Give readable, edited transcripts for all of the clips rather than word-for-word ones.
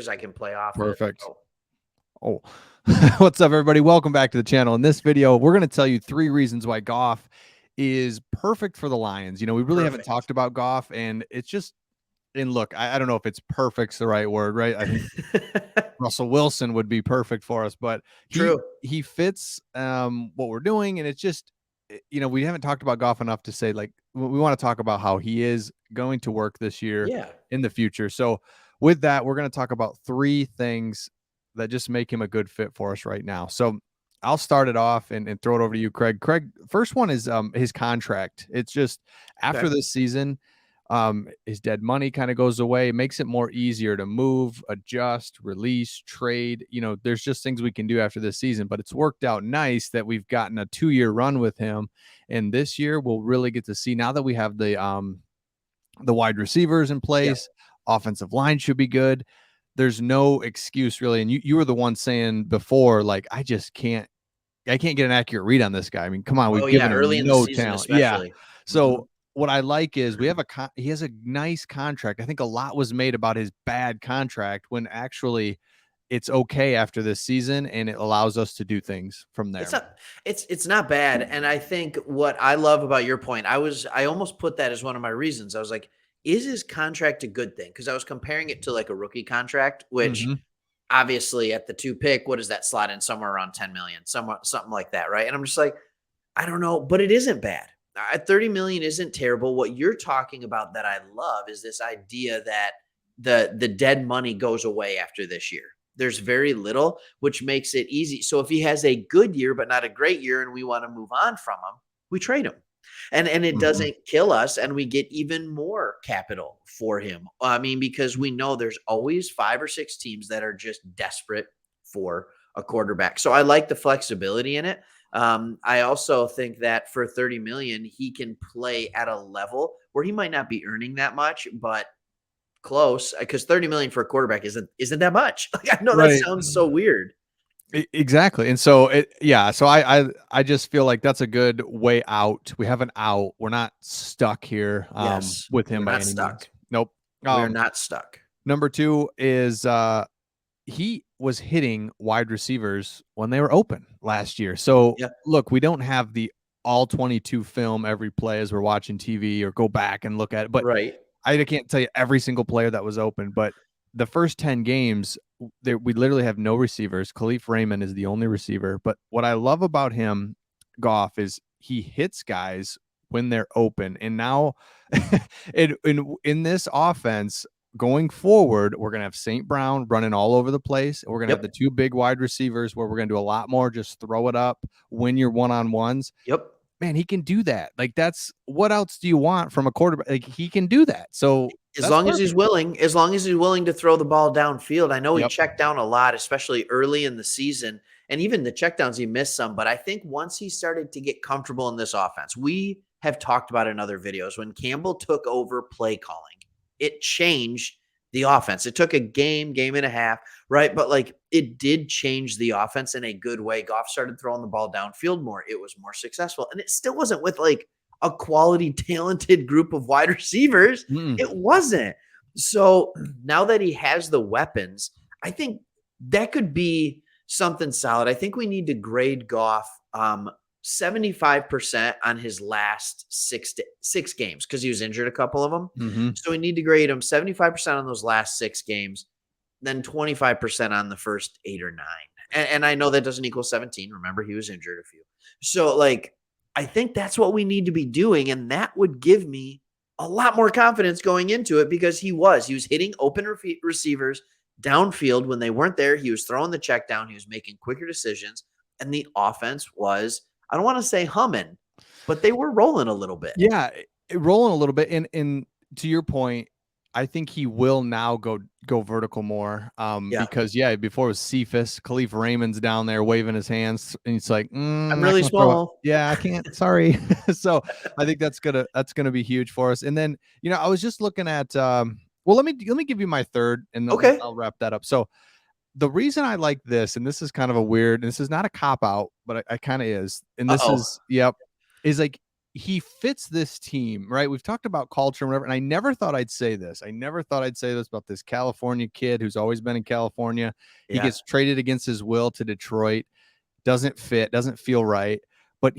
I can play off it. Perfect. So. Oh, what's up, everybody? Welcome back to the channel. In this video, we're going to tell you 3 reasons why Goff is perfect for the Lions. We really haven't talked about Goff, and it's just, and look, I don't know if it's perfect's the right word, right? I think Russell Wilson would be perfect for us, but True. he fits what we're doing, and it's just, we haven't talked about Goff enough to say, like, we want to talk about how he is going to work this year in the future. So with that, we're going to talk about 3 things that just make him a good fit for us right now. So I'll start it off and throw it over to you, Craig. Craig, first one is his contract. It's just after this season, his dead money kind of goes away. It makes it more easier to move, adjust, release, trade. There's just things we can do after this season, but it's worked out nice that we've gotten a 2-year run with him. And this year we'll really get to see, now that we have the wide receivers in place, offensive line should be good. There's no excuse really. And you were the one saying before, like, I can't get an accurate read on this guy. I mean, come on, we've given him early in the season, talent. especially. So what I like is he has a nice contract. I think a lot was made about his bad contract when actually it's okay after this season, and it allows us to do things from there. It's not bad. And I think what I love about your point, I almost put that as one of my reasons. I was like, is his contract a good thing? Because I was comparing it to like a rookie contract, which obviously at the 2 pick, what does that slot in? Somewhere around 10 million, something like that, right? And I'm just like, I don't know, but it isn't bad. 30 million isn't terrible. What you're talking about that I love is this idea that the dead money goes away after this year. There's very little, which makes it easy. So if he has a good year, but not a great year, and we want to move on from him, we trade him. And it doesn't kill us, and we get even more capital for him. I mean, because we know there's always 5 or 6 teams that are just desperate for a quarterback. So I like the flexibility in it. I also think that for 30 million, he can play at a level where he might not be earning that much, but close, because 30 million for a quarterback isn't that much. Like, I know that sounds so weird. Exactly. And so so I just feel like that's a good way out. We have an out. We're not stuck here with him by any means. Nope. We're not stuck. Number 2 is he was hitting wide receivers when they were open last year. So look, we don't have the all 22 film every play as we're watching TV or go back and look at it. But I can't tell you every single player that was open, but the first 10 games, we literally have no receivers. Khalif Raymond is the only receiver. But what I love about him, Goff, is he hits guys when they're open. And now in this offense going forward, we're going to have St. Brown running all over the place. We're going to have the 2 big wide receivers where we're going to do a lot more. Just throw it up, win your one-on-ones. Man, he can do that. Like, that's what else do you want from a quarterback? Like, he can do that. So as long as he's willing to throw the ball downfield. I know he checked down a lot, especially early in the season, and even the checkdowns, he missed some. But I think once he started to get comfortable in this offense, we have talked about in other videos, when Campbell took over play calling, it changed the offense. It took a game and a half, right? But like, it did change the offense in a good way. Goff started throwing the ball downfield more. It was more successful. And it still wasn't with like a quality, talented group of wide receivers. It wasn't. So now that he has the weapons, I think that could be something solid. I think we need to grade Goff 75% on his last 6 games, because he was injured a couple of them. So we need to grade him 75% on those last 6 games, then 25% on the first 8 or 9. And I know that doesn't equal 17. Remember, he was injured a few. So like, I think that's what we need to be doing. And that would give me a lot more confidence going into it, because he was hitting open receivers downfield when they weren't there. He was throwing the check down. He was making quicker decisions. And the offense was, I don't want to say humming, but they were rolling a little bit. Yeah, rolling a little bit. And to your point, I think he will now go vertical more. Because before it was Cephas, Khalif Raymond's down there waving his hands, and he's like, I'm really small. Yeah, I can't. Sorry. So I think that's gonna be huge for us. And then I was just looking at. Well, let me give you my third, and then I'll wrap that up. So the reason I like this, and this is kind of a weird, and this is not a cop out, but I kind of is, and this is like, he fits this team, right? We've talked about culture and whatever, and I never thought I'd say this. I never thought I'd say this about this California kid who's always been in California. He Yeah. gets traded against his will to Detroit, doesn't fit, doesn't feel right, but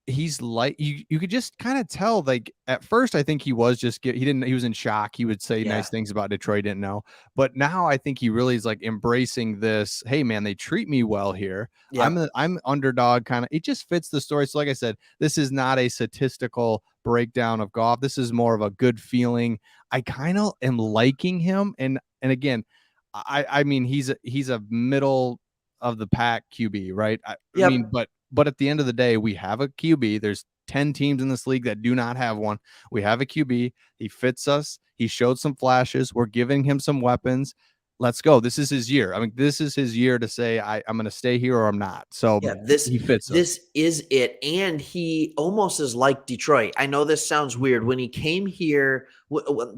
he's like you could just kind of tell, like at first I think he was just he was in shock. He would say Yeah. nice things about Detroit, didn't know, but now I think he really is like embracing this. Hey man, they treat me well here. Yep. I'm underdog kind of. It just fits the story. So like I said, this is not a statistical breakdown of Goff. This is more of a good feeling. I kind of am liking him, and again, I mean he's a middle of the pack QB, right? I mean, Yep. but at the end of the day, we have a QB. There's 10 teams in this league that do not have one. We have a QB. He fits us. He showed some flashes. We're giving him some weapons. Let's go. This is his year. I mean, this is his year to say, I'm going to stay here or I'm not. So Yeah, he fits us. this is it, and he almost is like Detroit. I know this sounds weird. When he came here,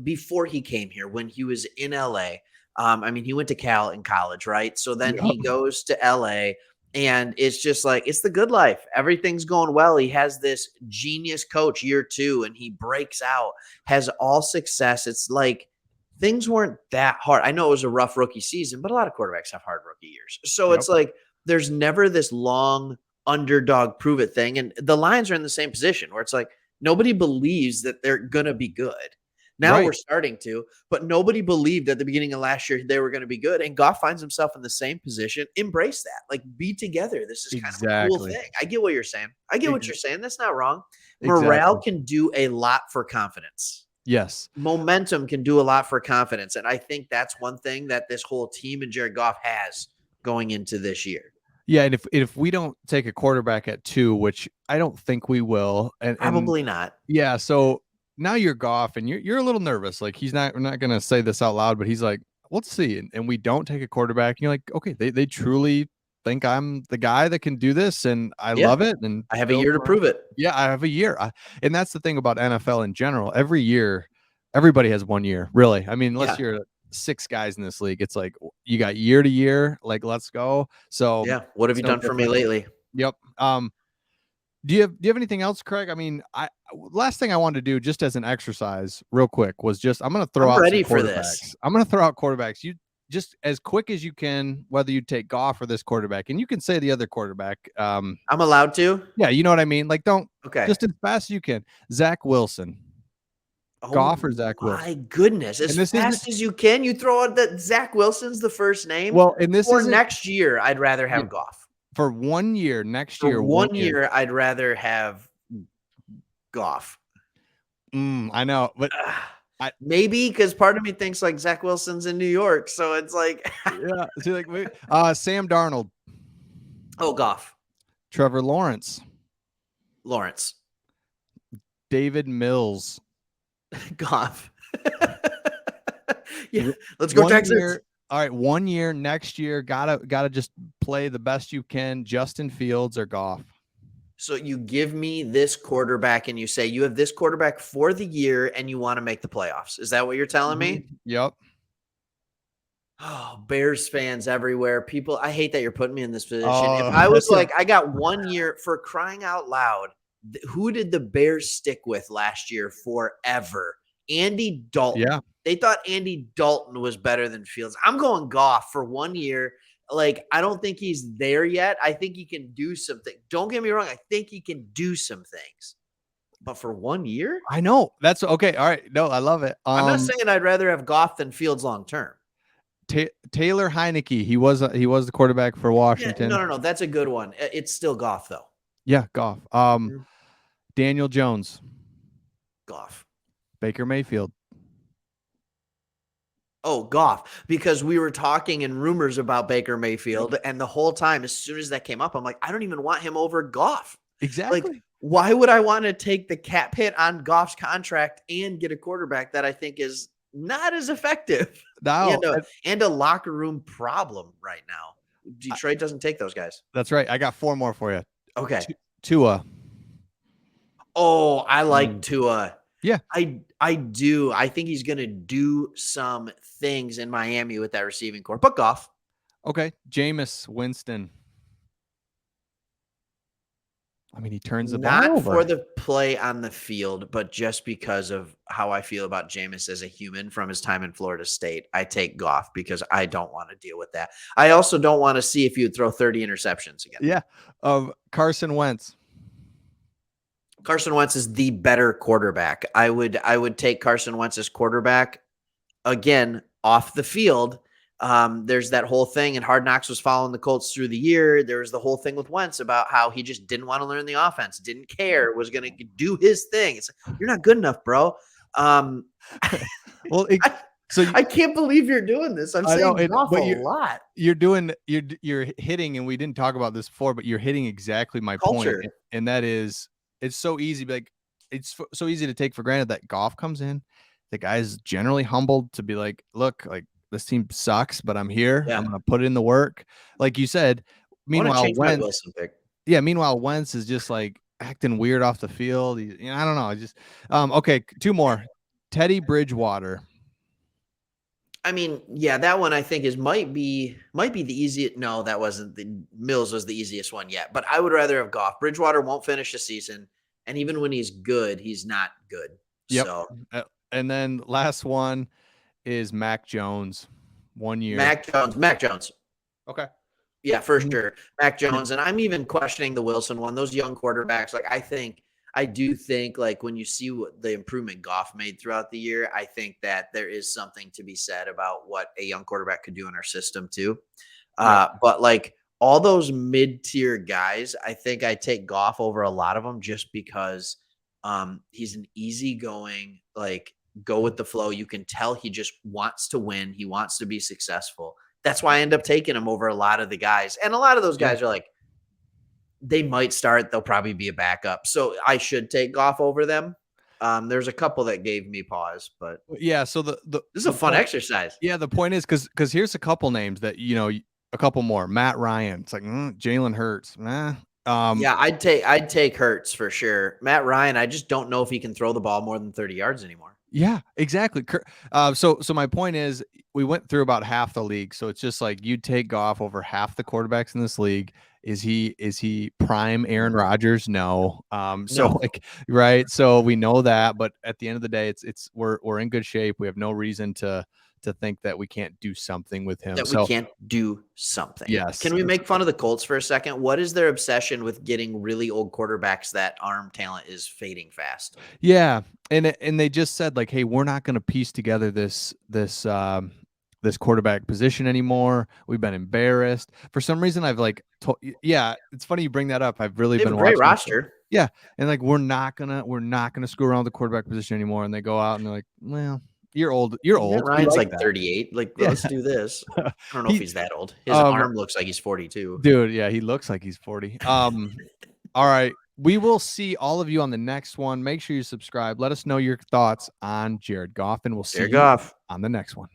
before he came here, when he was in LA, I mean, he went to Cal in college, right? So then Yep. he goes to LA, and it's just like it's the good life. Everything's going well. He has this genius coach year 2, and he breaks out, has all success. It's like things weren't that hard. I know it was a rough rookie season, but a lot of quarterbacks have hard rookie years. So Yep. it's like there's never this long underdog prove it thing. And the Lions are in the same position where it's like nobody believes that they're going to be good. Now Right. we're starting to, but nobody believed at the beginning of last year they were going to be good. And Goff finds himself in the same position. Embrace that. Like, be together. This is kind of a cool Exactly. thing. I get what you're saying. I get what Ex- you're saying. That's not wrong. Morale exactly. can do a lot for confidence. Yes. Momentum can do a lot for confidence. And I think that's one thing that this whole team and Jared Goff has going into this year. Yeah, and if we don't take a quarterback at 2, which I don't think we will, and Probably not. yeah, so now you're Goff and you're a little nervous. Like we're not gonna say this out loud, but he's like, let's see. And we don't take a quarterback, and you're like, okay, they truly think I'm the guy that can do this, and I Yeah. love it. And I have a build year to around. prove it. Yeah, I have a year. And that's the thing about NFL in general. Every year, everybody has 1 year, really. I mean, unless Yeah. you're 6 guys in this league, it's like you got year to year, like let's go. So Yeah. What have it's you no done for me different. lately? Yep. Do you have anything else, Craig? I mean, last thing I wanted to do just as an exercise, real quick, was just I'm going to throw I'm out some ready for this. quarterbacks. I'm going to throw out quarterbacks. You just as quick as you can, whether you take Goff or this quarterback, and you can say the other quarterback. I'm allowed to? Yeah, you know what I mean. Like, don't Okay. just as fast as you can. Zach Wilson, Oh Goff or Zach my Wilson, goodness. and As this isn't fast as you can, you throw out that Zach Wilson's the first name. well, and this For isn't next year, I'd rather yeah, have Goff. for 1 year. Next For year, 1 one year. year, I'd rather have Goff. I know, but Ugh. I Maybe because part of me thinks like Zach Wilson's in New York. So it's like, yeah. See, like Sam Darnold, oh, Goff. Trevor Lawrence, Lawrence. David Mills. Goff. Yeah. Let's go, Texans. Year, all right, 1 year. Next year, gotta just play the best you can. Justin Fields or Goff. So you give me this quarterback and you say you have this quarterback for the year and you want to make the playoffs. Is that what you're telling me? Yep. Oh, Bears fans everywhere. People, I hate that you're putting me in this position. If Oh, I was like, I got 1 year for crying out loud, who did the Bears stick with last year forever? Andy Dalton. Yeah. They thought Andy Dalton was better than Fields. I'm going Goff for 1 year. Like, I don't think he's there yet. I think he can do something. Don't get me wrong. I think he can do some things. But for 1 year? I know. That's okay. All right. No, I love it. I'm not saying I'd rather have Goff than Fields long term. Taylor Heineke. He was the quarterback for Washington. Yeah, no. That's a good one. It's still Goff, though. Yeah, Goff. Daniel Jones. Goff. Baker Mayfield. Oh, Goff, because we were talking in rumors about Baker Mayfield, and the whole time, as soon as that came up, I'm like, I don't even want him over Goff. Exactly. Like, why would I want to take the cap hit on Goff's contract and get a quarterback that I think is not as effective? No, and a locker room problem right now. Detroit doesn't take those guys. That's right. I got 4 more for you. Okay. Tua. Oh, I like Tua. Yeah. I do. I think he's going to do some things in Miami with that receiving core. But Goff. Okay. Jameis Winston. I mean, he turns the ball Not over. for the play on the field, but just because of how I feel about Jameis as a human from his time in Florida State. I take Goff because I don't want to deal with that. I also don't want to see if you would throw 30 interceptions again. Yeah. Carson Wentz. Carson Wentz is the better quarterback. I would take Carson Wentz as quarterback again off the field. There's that whole thing, and Hard Knocks was following the Colts through the year. There was the whole thing with Wentz about how he just didn't want to learn the offense, didn't care, was going to do his thing. It's like, you're not good enough, bro. Well, I can't believe you're doing this. I'm saying Goff a lot. You're hitting, and we didn't talk about this before, but you're hitting exactly my point, and that is, it's so easy. Like, it's so easy to take for granted that Goff comes in. The guy's generally humbled to be like, look, like, this team sucks, but I'm here. Yeah. I'm going to put in the work. Like you said, meanwhile, Wentz is just like acting weird off the field. I don't know. Okay. 2 more. Teddy Bridgewater. I mean, yeah, that one I think might be the easiest. No, that wasn't. Mills was the easiest one yet, but I would rather have Goff. Bridgewater won't finish the season, and even when he's good, he's not good. Yep. So, and then last one is Mac Jones. 1 year. Mac Jones. Okay. Yeah, for sure. Mac Jones. And I'm even questioning the Wilson one. Those young quarterbacks, like, I do think, like, when you see what the improvement Goff made throughout the year, I think that there is something to be said about what a young quarterback could do in our system too. But like all those mid-tier guys, I think I take Goff over a lot of them just because he's an easygoing, like, go with the flow. You can tell he just wants to win. He wants to be successful. That's why I end up taking him over a lot of the guys. And a lot of those guys are like, they might start. They'll probably be a backup. So I should take Goff over them. There's a couple that gave me pause, but yeah. So this is a fun exercise. Yeah. The point is, because here's a couple names that, a couple more. Matt Ryan. It's like Jalen Hurts. Yeah, I'd take Hurts for sure. Matt Ryan, I just don't know if he can throw the ball more than 30 yards anymore. Yeah, exactly. So my point is, we went through about half the league. So it's just like, you'd take Goff over half the quarterbacks in this league. Is he prime Aaron Rodgers? No. So right. So we know that, but at the end of the day, we're in good shape. We have no reason to think that we can't do something with him. We can't do something. Yes. Can we make fun of the Colts for a second? What is their obsession with getting really old quarterbacks that arm talent is fading fast? Yeah. And they just said, like, hey, we're not going to piece together this quarterback position anymore. We've been embarrassed. For some reason, I've it's funny you bring that up. I've really been a great roster. Yeah. And like, we're not gonna screw around with the quarterback position anymore. And they go out and they're like, well, you're old. Ryan's like 38. Like, let's do this. I don't know if he's that old. His arm looks like he's 42. Dude, yeah, he looks like he's 40. All right. We will see all of you on the next one. Make sure you subscribe. Let us know your thoughts on Jared Goff, and we'll see you on the next one.